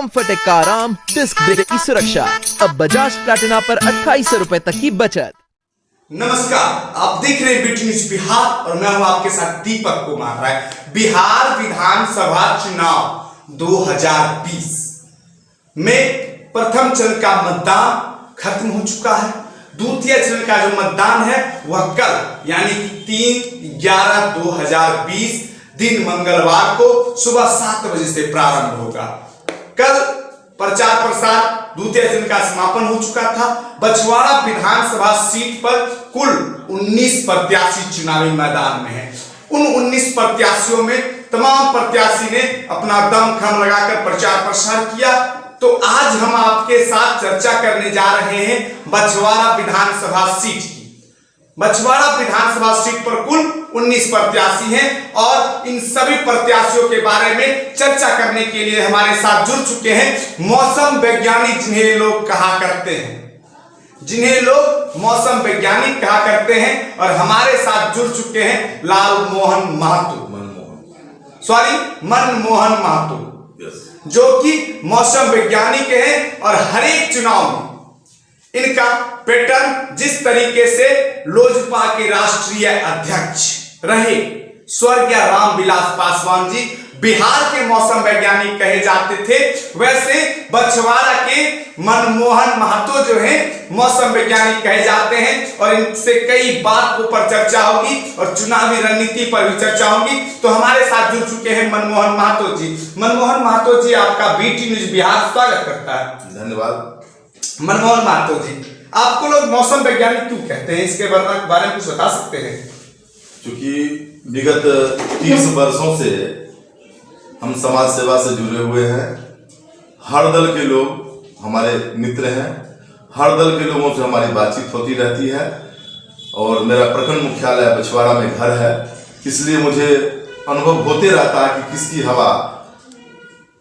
Comfort का आराम, disc brake की सुरक्षा। अब बजाज प्लैटिना पर 2800 रुपए तक की बचत। नमस्कार, आप देख रहे हैं बीटी न्यूज बिहार और मैं हूं आपके साथ दीपक कुमार राय। बिहार विधानसभा चुनाव 2020 में प्रथम चरण का मतदान खत्म हो चुका है। द्वितीय चरण का जो मतदान है वह कल यानी कि 3/11/2020 दिन मंगलवार को सुबह 7 बजे से प्रारंभ होगा। कल प्रचार प्रसार द्वितीय चरण का समापन हो चुका था। बछवाड़ा विधानसभा सीट पर कुल 19 प्रत्याशी चुनावी मैदान में हैं। उन 19 प्रत्याशियों में तमाम प्रत्याशी ने अपना दम खम लगाकर प्रचार प्रसार किया। तो आज हम आपके साथ चर्चा करने जा रहे हैं बछवाड़ा विधानसभा सीट की। बछवाड़ा विधानसभा सीट पर कुल 19 प्रत्याशी हैं और इन सभी प्रत्याशियों के बारे में चर्चा करने के लिए हमारे साथ जुड़ चुके हैं मौसम वैज्ञानिक, जिन्हें लोग कहा करते हैं और हमारे साथ जुड़ चुके हैं मनमोहन महतो, जो कि मौसम वैज्ञानिक हैं और हर एक चुनाव में इनका पैटर्न जिस तरीके से लोजपा के राष्ट्रीय अध्यक्ष रहे स्वर्गीय रामविलास पासवान जी बिहार के मौसम वैज्ञानिक कहे जाते थे, वैसे बछवाड़ा के मनमोहन महतो जो हैं मौसम वैज्ञानिक कहे जाते हैं। और इनसे कई बातों पर चर्चा होगी और चुनावी रणनीति पर भी चर्चा होगी। तो हमारे साथ जुड़ चुके हैं मनमोहन महतो जी। मनमोहन महतो जी, आपका बीटी न्यूज बिहार स्वागत करता है। धन्यवाद। मनमोहन महतो जी, आपको लोग मौसम वैज्ञानिक क्यों कहते हैं, इसके बारे में कुछ बता सकते हैं? क्योंकि विगत 30 वर्षों से हम समाज सेवा से जुड़े हुए हैं। हर दल के लोग हमारे मित्र हैं, हर दल के लोगों से हमारी बातचीत होती रहती है और मेरा प्रखंड मुख्यालय बछवाड़ा में घर है, इसलिए मुझे अनुभव होते रहता है कि किसकी हवा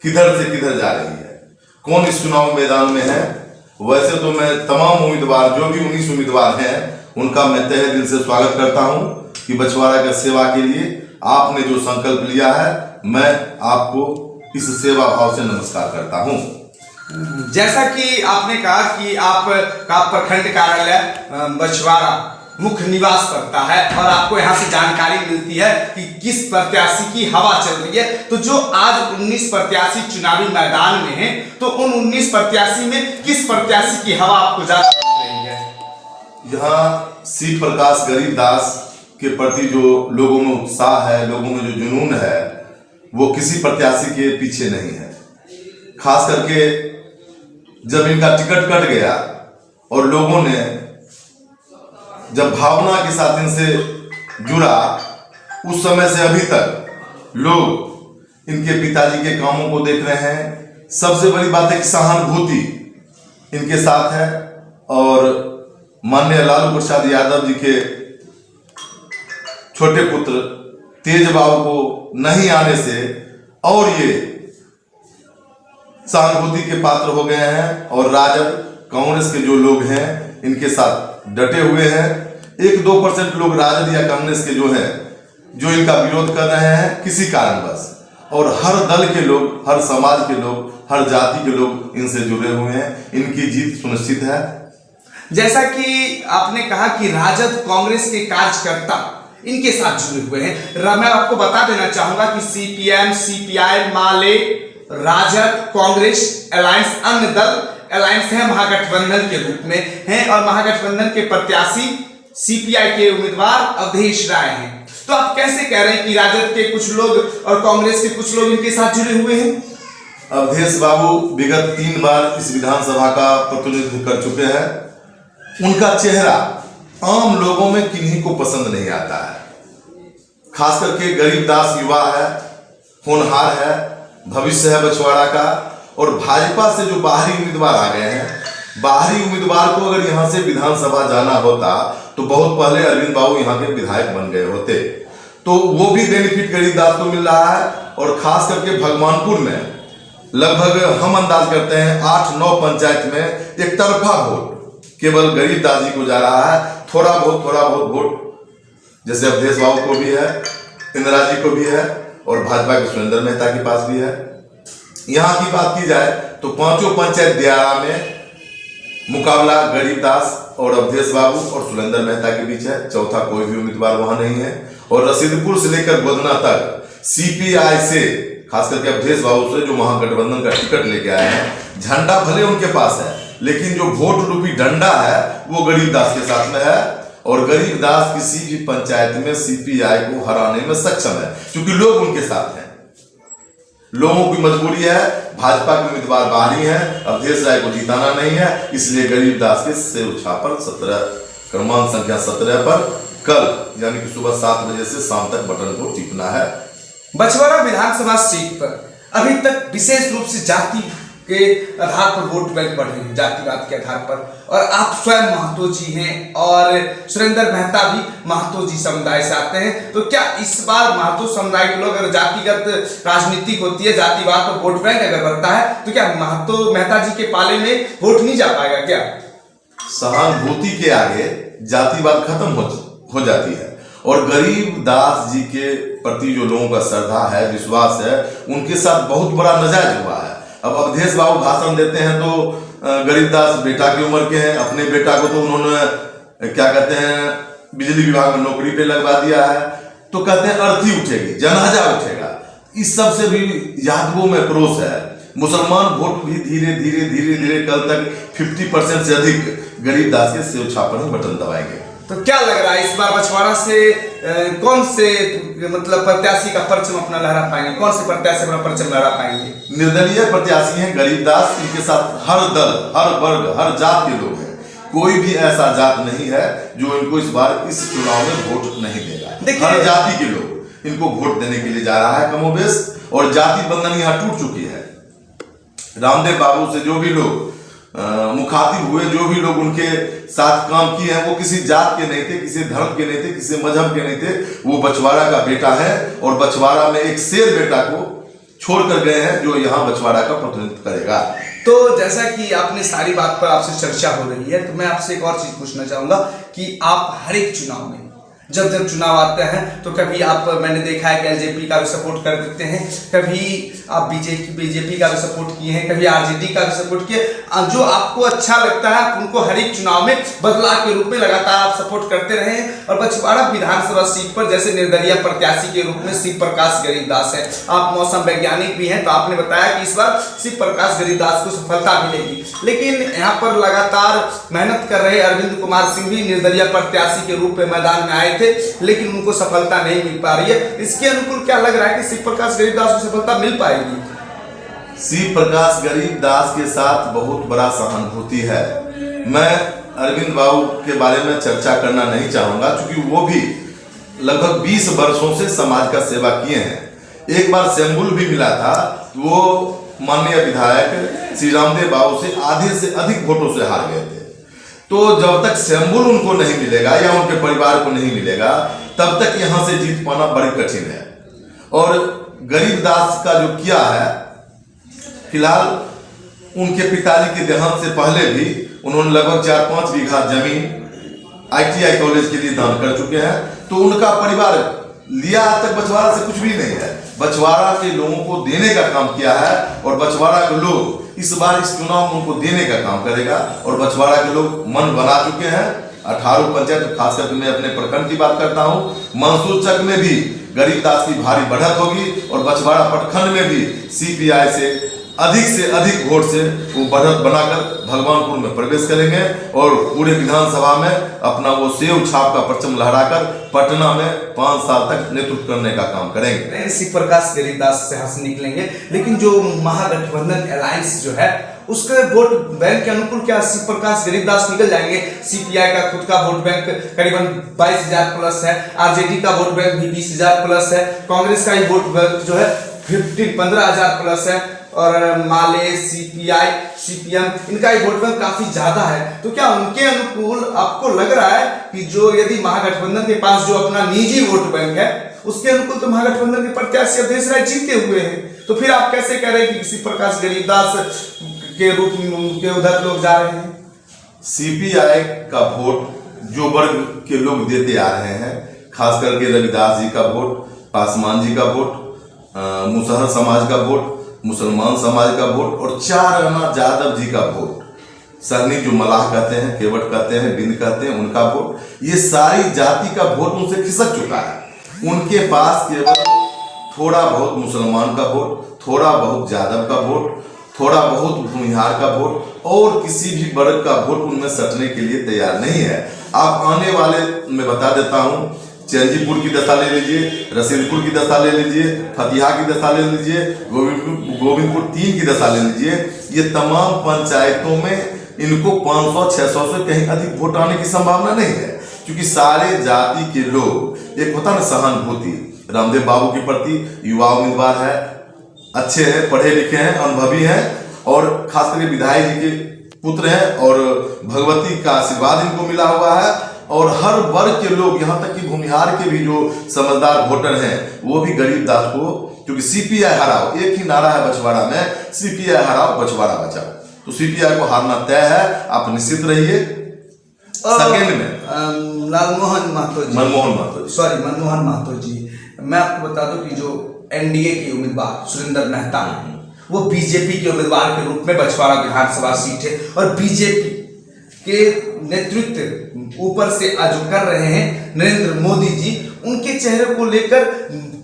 किधर से किधर जा रही है, कौन इस चुनाव मैदान में है। वैसे तो मैं तमाम उम्मीदवार, जो भी 19 उम्मीदवार हैं, उनका मैं तहे दिल से स्वागत करता हूं कि बछवाड़ा की सेवा के लिए आपने जो संकल्प लिया है, मैं आपको इस सेवा भाव से नमस्कार करता हूं। जैसा कि आपने कहा कि आपका प्रखंड कार्यालय बछवाड़ा मुख्य निवास करता है और आपको यहाँ से जानकारी मिलती है कि किस प्रत्याशी की हवा चल रही है। तो जो आज 19 प्रत्याशी चुनावी मैदान में हैं, तो उन 19 प्रत्याशी में किस प्रत्याशी की हवा आपको ज्यादा चल रही है? यहाँ सी प्रकाश गरीबदास के प्रति जो लोगों में उत्साह है, लोगों में जो जुनून है, वो किसी प्रत्याशी के पीछे नहीं है। खास करके जब इनका टिकट कट गया और लोगों ने जब भावना के साथ इनसे जुड़ा, उस समय से अभी तक लोग इनके पिताजी के कामों को देख रहे हैं। सबसे बड़ी बात है कि सहानुभूति इनके साथ है और माननीय लालू प्रसाद यादव जी के छोटे पुत्र तेज बाबू को नहीं आने से और ये सहानुभूति के पात्र हो गए हैं और राजद कांग्रेस के जो लोग हैं इनके साथ डटे हुए हैं। 1-2% लोग राजद या कांग्रेस के जो हैं, जो इनका विरोध कर रहे हैं किसी कारणवश, और हर दल के लोग, हर समाज के लोग, हर जाति के लोग इनसे जुड़े हुए हैं। इनकी जीत सुनिश्चित है। जैसा कि आपने कहा कि राजद कांग्रेस के कार्यकर्ता इनके साथ जुड़े हुए हैं, मैं आपको बता देना चाहूंगा कि सीपीएम, सीपीआई, माले, राजद, कांग्रेस अलायंस, अन्य दल अलायंस है, महागठबंधन के रूप में हैं और महागठबंधन के प्रत्याशी सीपीआई के उम्मीदवार अवधेश राय हैं। तो आप कैसे कह रहे हैं कि राजद के कुछ लोग और कांग्रेस के कुछ लोग इनके साथ जुड़े हुए हैं? अवधेश बाबू विगत 3 बार इस विधानसभा का प्रतिनिधित्व कर चुके हैं। उनका चेहरा आम लोगों में किन्हीं को पसंद नहीं आता है। खास करके गरीबदास युवा है, होनहार है, भविष्य है बछवाड़ा का। और भाजपा से जो बाहरी उम्मीदवार आ गए हैं, बाहरी उम्मीदवार को अगर यहाँ से विधानसभा जाना होता तो बहुत पहले अरविंद बाबू यहाँ के विधायक बन गए होते। तो वो भी बेनिफिट गरीबदास को मिल रहा है। और खास करके भगवानपुर में लगभग हम अंदाज करते हैं 8-9 पंचायत में एक तरफा वोट केवल गरीबदास जी को जा रहा है। थोड़ा बहुत वोट जैसे अवधेश बाबू को भी है, इंदिरा जी को भी है और भाजपा के सुरेंद्र मेहता के पास भी है। यहाँ की बात की जाए तो पांचों पंचायत दियारा में मुकाबला गरीबदास और अवधेश बाबू और सुरेंद्र मेहता के बीच है। चौथा कोई भी उम्मीदवार वहां नहीं है। और रसीदपुर से लेकर गोधना तक सीपीआई से, खास करके अवधेश बाबू से जो महागठबंधन का टिकट लेके आए हैं, झंडा भले उनके पास है लेकिन जो वोट रूपी डंडा है वो गरीबदास के साथ में है। और गरीबदास किसी भी पंचायत में सीपीआई को हराने में सक्षम है क्योंकि लोग उनके साथ हैं। लोगों की मजबूरी है, भाजपा के उम्मीदवार बाहरी हैं, अवधेश राय को जिताना नहीं है, इसलिए गरीबदास के सेव छापर 17 क्रमांक संख्या 17 पर कल यानी कि सुबह 7 बजे से शाम तक बटन को टिपना है। बछवाड़ा विधानसभा सीट पर अभी तक विशेष रूप से जाति के आधार पर वोट बैंक बढ़े हैं, जातिवाद के आधार पर, और आप स्वयं महतो जी हैं और सुरेंद्र मेहता भी महतो जी समुदाय से आते हैं। तो क्या इस बार महतो समुदाय के लोग, अगर जातिगत राजनीति होती है, जातिवाद पर वोट बैंक अगर बढ़ता है, तो क्या महतो मेहता जी के पाले में वोट नहीं जा पाएगा क्या? सहानुभूति के आगे जातिवाद खत्म हो जाती है और गरीबदास जी के प्रति जो लोगों का श्रद्धा है, विश्वास है, उनके साथ बहुत बड़ा नाजायज हुआ है। अब अवधेश बाबू भाषण देते हैं तो गरीबदास बेटा की उम्र के हैं, अपने बेटा को तो उन्होंने क्या कहते हैं बिजली विभाग में नौकरी पे लगवा दिया है, तो कहते हैं अर्थी उठेगी, जनाजा उठेगा। इस सब से भी यादवों में क्रोध है। मुसलमान वोट भी धीरे धीरे धीरे धीरे कल तक 50% से अधिक गरीबदास के सेव छापर में बटन दबाएंगे। तो क्या लग रहा है इस बार बछवाड़ा से कौन से मतलब प्रत्याशी का परचम अपना लहरा पाएंगे, कौन से प्रत्याशी अपना परचम लहरा पाएंगे? निर्दलीय प्रत्याशी हैं गरीबदास, इनके साथ हर दल, हर वर्ग, हर जात के लोग हैं। कोई भी ऐसा जात नहीं है जो इनको इस बार इस चुनाव में वोट नहीं देगा। हर जाति के लोग इनको वोट देने के लिए जा रहा है कमोबेश, और जाति बंधन यहाँ टूट चुकी है। रामदेव बाबू से जो भी लोग मुखातिब हुए, जो भी लोग उनके साथ काम किए हैं, वो किसी जात के नहीं थे, किसी धर्म के नहीं थे, किसी मजहब के नहीं थे। वो बछवाड़ा का बेटा है और बछवाड़ा में एक शेर बेटा को छोड़कर गए हैं जो यहाँ बछवाड़ा का प्रतिनिधित्व करेगा। तो जैसा कि आपने सारी बात पर आपसे चर्चा हो रही है, तो मैं आपसे एक और चीज पूछना चाहूंगा कि आप हर एक चुनाव में जब चुनाव आते हैं तो कभी आप, मैंने देखा है कि एलजेपी का भी सपोर्ट कर देते हैं, कभी आप बीजेपी का भी सपोर्ट किए हैं, कभी आरजेडी का भी सपोर्ट किए। जो आपको अच्छा लगता है आप उनको हर एक चुनाव में बदलाव के रूप में लगातार आप सपोर्ट करते रहे हैं। और बछवाड़ा विधानसभा सीट पर जैसे निर्दलीय प्रत्याशी के रूप में शिव प्रकाश गरीबदास है, आप मौसम वैज्ञानिक भी हैं, तो आपने बताया कि इस बार शिव प्रकाश गरीबदास को सफलता मिलेगी। लेकिन यहाँ पर लगातार मेहनत कर रहे अरविंद कुमार सिंह भी निर्दलीय प्रत्याशी के रूप में मैदान में आए थे, लेकिन उनको सफलता नहीं मिल पा रही है। इसके अनुकूल क्या लग रहा है कि शिव प्रकाश गरीबदास को सफलता मिल पाएगी? शिव प्रकाश गरीबदास के साथ बहुत बड़ा सहानुभूति है। मैं अरविंद बाबू के बारे में चर्चा करना नहीं चाहूंगा क्योंकि वो भी लगभग 20 वर्षों से समाज का सेवा किए हैं। एक बार शंबुल भी मिला था, वो माननीय विधायक श्री रामदेव बाबू से आधे से अधिक वोटों से हार गए थे। तो जब तक शंबुल उनको नहीं मिलेगा या उनके परिवार को नहीं मिलेगा, तब तक यहां से जीत पाना बड़ी कठिन है। और गरीबदास का जो किया है, फिलहाल उनके पिताजी के देहांत से पहले भी उन्होंने लगभग 4-5 बीघा जमीन ITI कॉलेज के लिए दान कर चुके हैं। तो उनका परिवार लिया आज तक बछवाड़ा से कुछ भी नहीं है, बछवाड़ा के लोगों को देने का काम किया है और बछवाड़ा के लोग इस बार इस चुनाव में उनको देने का काम करेगा। और बछवाड़ा के लोग मन बना चुके हैं। 18 पंचायत, खास करके मैं अपने प्रखंड की बात करता हूँ, मंसूर चक में भी गरीबदास की भारी बढ़त होगी और बछवाड़ा प्रखंड में भी CPI से अधिक वोट से वो बढ़त बनाकर भगवानपुर में प्रवेश करेंगे और पूरे विधानसभा में अपना वो सेव छाप का परचम लहराकर पटना में 5 साल तक नेतृत्व करने का काम करेंगे। शिव प्रकाश गरीबदास से हाथ निकलेंगे, लेकिन जो महागठबंधन अलायंस जो है उसके वोट बैंक के अनुकूल क्या शिव प्रकाश गरीबदास निकल जाएंगे? CPI का खुद का वोट बैंक करीबन 22,000 प्लस है, RJD का वोट बैंक भी 20,000 प्लस है, कांग्रेस का ही वोट बैंक जो है 15,000 प्लस है, और माले, CPI, CPM इनका ही वोट बैंक काफी ज्यादा है। तो क्या उनके अनुकूल आपको लग रहा है कि जो यदि महागठबंधन के पास जो अपना निजी वोट बैंक है उसके अनुकूल तो महागठबंधन के प्रत्याशी अवधेश राय जीते हुए हैं, तो फिर आप कैसे कह रहे हैं कि शिव प्रकाश गरीबदास के रूप में के उधर लोग जा रहे हैं? CPI का वोट जो वर्ग के लोग देते आ रहे हैं, खास करके रविदास जी का वोट, पासवान जी का वोट, मुसहर समाज का वोट, मुसलमान समाज का वोट और 4 आना यादव जी का वोट, सहनी जो मलाह कहते हैं, केवट कहते हैं, बिंद कहते हैं, उनका वोट, ये सारी जाति का वोट उनसे खिसक चुका है। उनके पास केवल थोड़ा बहुत मुसलमान का वोट, थोड़ा बहुत यादव का वोट, थोड़ा बहुत भूमिहार का वोट और किसी भी वर्ग का वोट उनमें सटने के लिए तैयार नहीं है। आप आने वाले मैं बता देता हूं, चैनजीपुर की दशा ले लीजिए, रसीदपुर की दशा ले लीजिए, फतिहा की दशा ले लीजिए, गोविंदपुर 3 की दशा ले लीजिए, ये तमाम पंचायतों में इनको 500-600 से कहीं अधिक वोट आने की संभावना नहीं है, क्योंकि सारे जाति के लोग, एक होता ना सहानुभूति, रामदेव बाबू के प्रति युवा उम्मीदवार है, अच्छे हैं, पढ़े लिखे हैं, अनुभवी हैं और खास करके विधायक जी के पुत्र हैं और भगवती का आशीर्वाद इनको मिला हुआ है। और हर वर्ग के लोग, यहाँ तक कि भूमिहार के भी जो समझदार वोटर हैं वो भी गरीबदास को, क्योंकि सीपीआई हराओ, एक ही नारा है बछवाड़ा में, सीपीआई हराओ बछवाड़ा बचाओ, तो सीपीआई को हारना तय है। आप निश्चित रहिए। सेकेंड में मनमोहन महतो जी, मैं आपको बता दूं कि जो एनडीए के उम्मीदवार सुरेंद्र मेहता वो बीजेपी के उम्मीदवार के रूप में बछवाड़ा विधानसभा सीट है और बीजेपी के नेतृत्व ऊपर से जो कर रहे हैं नरेंद्र मोदी जी, उनके चेहरे को लेकर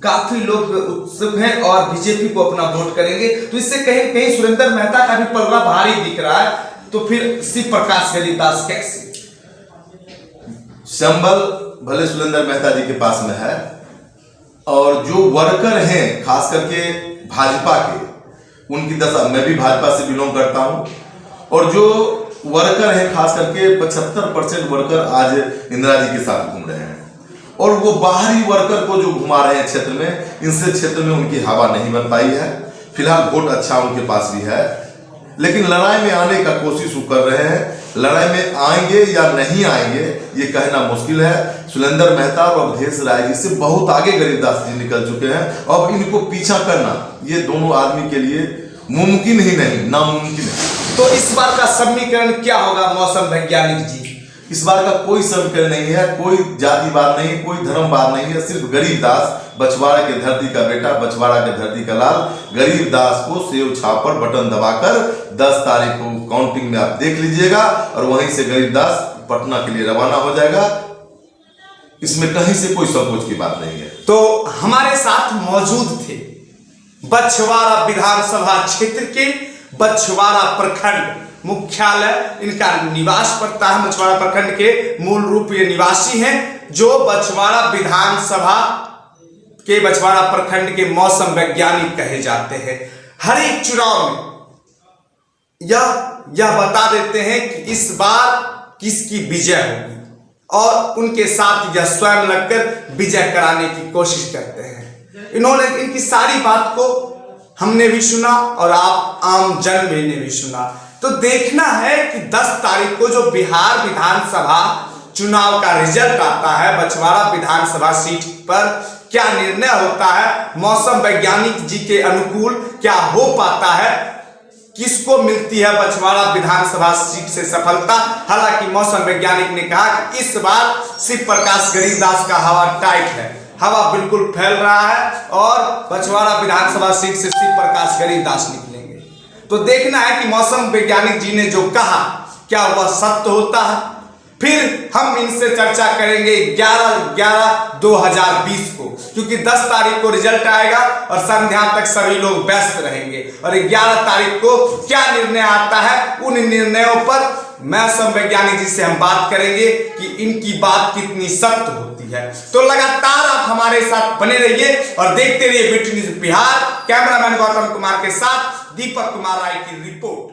काफी लोग उत्सुक हैं और बीजेपी को अपना वोट करेंगे। तो इससे कहीं कहीं सुरेंद्र मेहता का भी पलड़ा भारी दिख रहा है। तो फिर शिव प्रकाश गरीबदास कैसे? संबल भले सुरेंद्र मेहता जी के पास में है और जो वर्कर हैं खास करके भाजपा के, उनकी दशा, मैं भी भाजपा से बिलोंग करता हूं, और जो वर्कर हैं खास करके 75% वर्कर आज इंदिरा जी के साथ घूम रहे हैं और वो बाहरी वर्कर को जो घुमा रहे हैं क्षेत्र में, इनसे क्षेत्र में उनकी हवा नहीं बन पाई है। फिलहाल वोट अच्छा उनके पास भी है, लेकिन लड़ाई में आने का कोशिश वो कर रहे हैं। लड़ाई में आएंगे या नहीं आएंगे ये कहना मुश्किल है। सुरेंद्र मेहता और अवधेश राय जी से बहुत आगे गरीबदास जी निकल चुके हैं। अब इनको पीछा करना ये दोनों आदमी के लिए मुमकिन ही नहीं, नामुमकिन है। तो इस बार का समीकरण क्या होगा मौसम वैज्ञानिक जी? इस बार का कोई समीकरण नहीं है, कोई जातिवाद नहीं, कोई धर्मवाद नहीं है, सिर्फ गरीबदास, बछवाड़ा के धरती का बेटा, बछवाड़ा के धरती का लाल, गरीबदास को सेव छापर बटन दबाकर 10 तारीख को काउंटिंग में आप देख लीजिएगा और वहीं से गरीबदास पटना के लिए रवाना हो जाएगा। इसमें कहीं से कोई संकोच की बात नहीं है। तो हमारे साथ मौजूद थे बछवाड़ा विधानसभा क्षेत्र के बछवाड़ा प्रखंड मुख्यालय, इनका निवास पड़ता है बछवाड़ा प्रखंड के, मूल रूप ये निवासी हैं, जो बछवाड़ा विधानसभा के बछवाड़ा प्रखंड के मौसम वैज्ञानिक कहे जाते हैं। हर एक चुनाव में यह बता देते हैं कि इस बार किसकी विजय होगी और उनके साथ यह स्वयं लगकर विजय कराने की कोशिश करते हैं। इन्होंने इनकी सारी बात को हमने भी सुना और आप आम जन ने भी सुना। तो देखना है कि 10 तारीख को जो बिहार विधानसभा चुनाव का रिजल्ट आता है, बछवाड़ा विधानसभा सीट पर क्या निर्णय होता है, मौसम वैज्ञानिक जी के अनुकूल क्या हो पाता है, किसको मिलती है बछवाड़ा विधानसभा सीट से सफलता। हालांकि मौसम वैज्ञानिक ने कहा कि इस बार शिव प्रकाश गरीबदास का हवा टाइट है, हवा बिल्कुल फैल रहा है और बछवाड़ा विधानसभा सीट से शिव प्रकाश गरीबदास निकलेंगे। तो देखना है कि मौसम वैज्ञानिक जी ने जो कहा क्या वह सत्य होता है। फिर हम इनसे चर्चा करेंगे 11/11/2020 को, क्योंकि 10 तारीख को रिजल्ट आएगा और संध्या तक सभी लोग व्यस्त रहेंगे और 11 तारीख को क्या निर्णय आता है, उन निर्णयों पर मौसम वैज्ञानिक जी से हम बात करेंगे कि इनकी बात कितनी सत्य होती है। तो लगातार आप हमारे साथ बने रहिए और देखते रहिए BT news Bihar. Cameraman Gautam Kumar के साथ दीपक कुमार राय की रिपोर्ट।